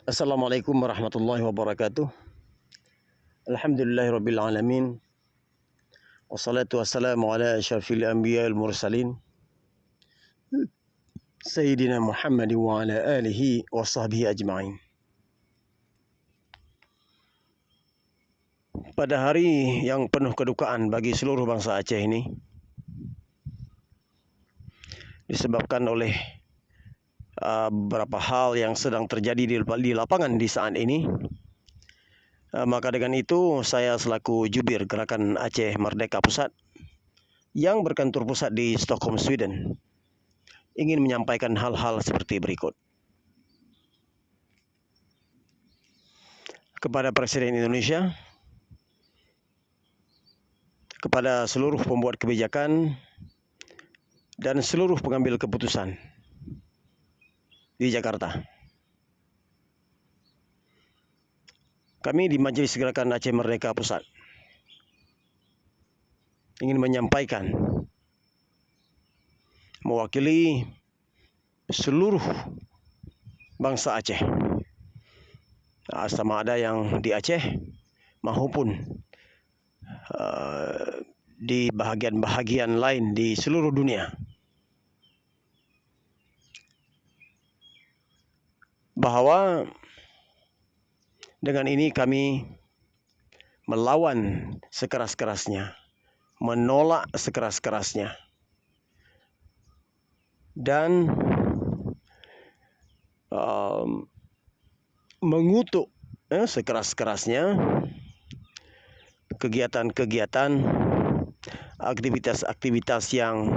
Assalamualaikum warahmatullahi wabarakatuh. Alhamdulillahirabbil alamin. Wassalatu wassalamu ala asyrafil anbiya'il mursalin Sayyidina Muhammad wa ala alihi wa sahbihi ajma'in. Pada hari yang penuh kedukaan bagi seluruh bangsa Aceh ini, disebabkan oleh beberapa hal yang sedang terjadi di lapangan di saat ini, maka dengan itu saya selaku jubir Gerakan Aceh Merdeka Pusat yang berkantor pusat di Stockholm, Sweden, ingin menyampaikan hal-hal seperti berikut. Kepada Presiden Indonesia, kepada seluruh pembuat kebijakan dan seluruh pengambil keputusan di Jakarta. Kami di Majelis Gerakan Aceh Merdeka Pusat ingin menyampaikan, mewakili seluruh bangsa Aceh, sama ada yang di Aceh maupun di bahagian-bahagian lain di seluruh dunia, bahwa dengan ini kami melawan sekeras-kerasnya, menolak sekeras-kerasnya, dan mengutuk sekeras-kerasnya kegiatan-kegiatan, aktivitas-aktivitas yang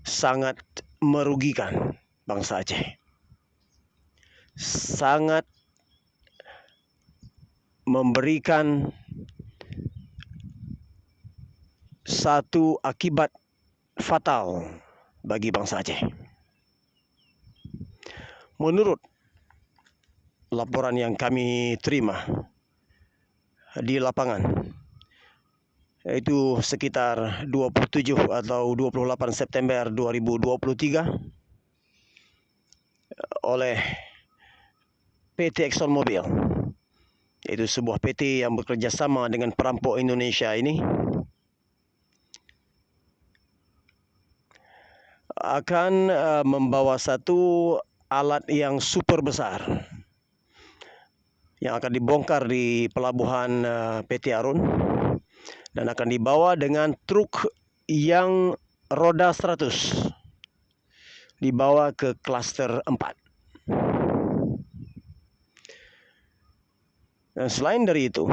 sangat merugikan bangsa Aceh, sangat memberikan satu akibat fatal bagi bangsa Aceh. Menurut laporan yang kami terima di lapangan, yaitu sekitar 27 atau 28 September 2023 oleh PT ExxonMobil, yaitu sebuah PT yang bekerja sama dengan perampok Indonesia ini, akan membawa satu alat yang super besar yang akan dibongkar di pelabuhan PT Arun dan akan dibawa dengan truk yang roda 100, dibawa ke klaster 4. Dan selain dari itu,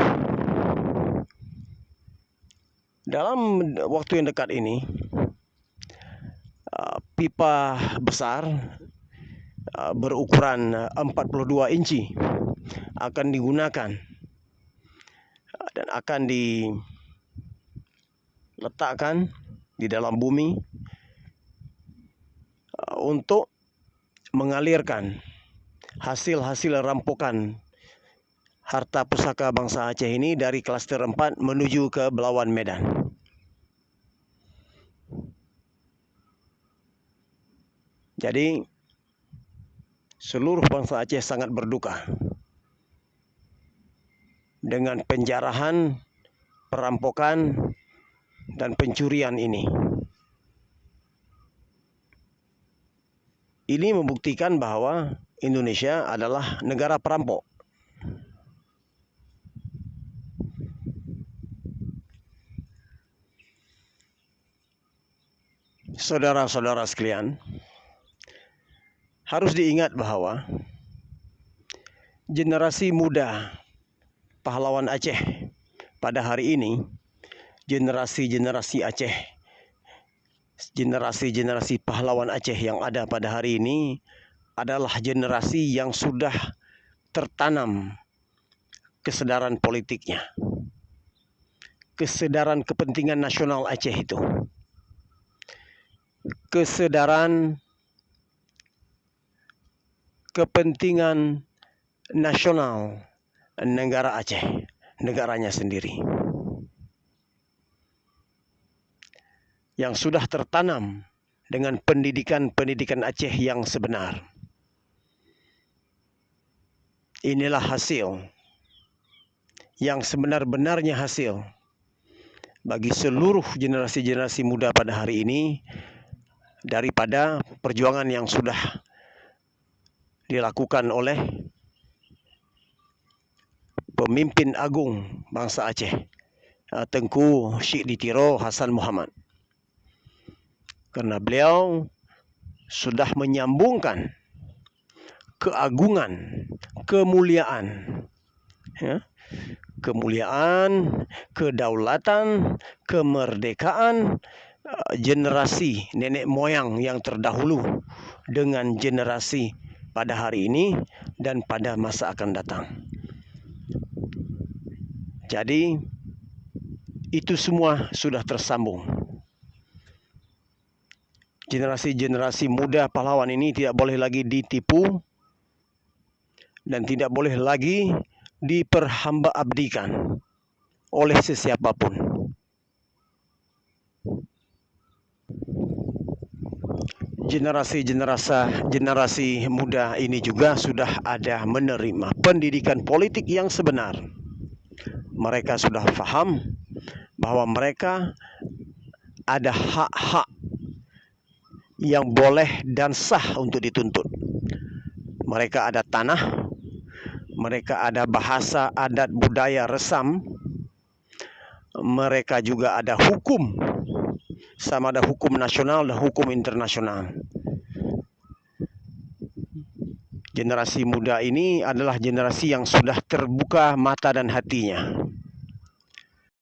dalam waktu yang dekat ini, pipa besar berukuran 42 inci akan digunakan dan akan diletakkan di dalam bumi untuk mengalirkan hasil-hasil rampokan harta pusaka bangsa Aceh ini dari klaster 4 menuju ke Belawan, Medan. Jadi seluruh bangsa Aceh sangat berduka dengan penjarahan, perampokan, dan pencurian ini. Ini membuktikan bahwa Indonesia adalah negara perampok. Saudara-saudara sekalian, harus diingat bahwa generasi muda pahlawan Aceh pada hari ini, generasi-generasi Aceh, generasi-generasi pahlawan Aceh yang ada pada hari ini adalah generasi yang sudah tertanam kesadaran politiknya, kesadaran kepentingan nasional Aceh itu, kesadaran kepentingan nasional negara Aceh, negaranya sendiri, yang sudah tertanam dengan pendidikan Aceh yang sebenar. inilah hasil yang sebenar-benarnya hasil bagi seluruh generasi-generasi muda pada hari ini daripada perjuangan yang sudah dilakukan oleh pemimpin agung bangsa Aceh, Tengku Syekh Ditiro Hassan Muhammad. Karena beliau sudah menyambungkan keagungan, kemuliaan, kemuliaan, kedaulatan, kemerdekaan generasi nenek moyang yang terdahulu dengan generasi pada hari ini dan pada masa akan datang. Jadi itu semua sudah tersambung. Generasi-generasi muda pahlawan ini tidak boleh lagi ditipu dan tidak boleh lagi diperhamba abdikan oleh sesiapapun. Generasi muda ini juga sudah ada menerima pendidikan politik yang sebenar. Mereka sudah paham bahwa mereka ada hak-hak yang boleh dan sah untuk dituntut. Mereka ada tanah, mereka ada bahasa, adat, budaya, resam. Mereka juga ada hukum, sama ada hukum nasional dan hukum internasional. Generasi muda ini adalah generasi yang sudah terbuka mata dan hatinya.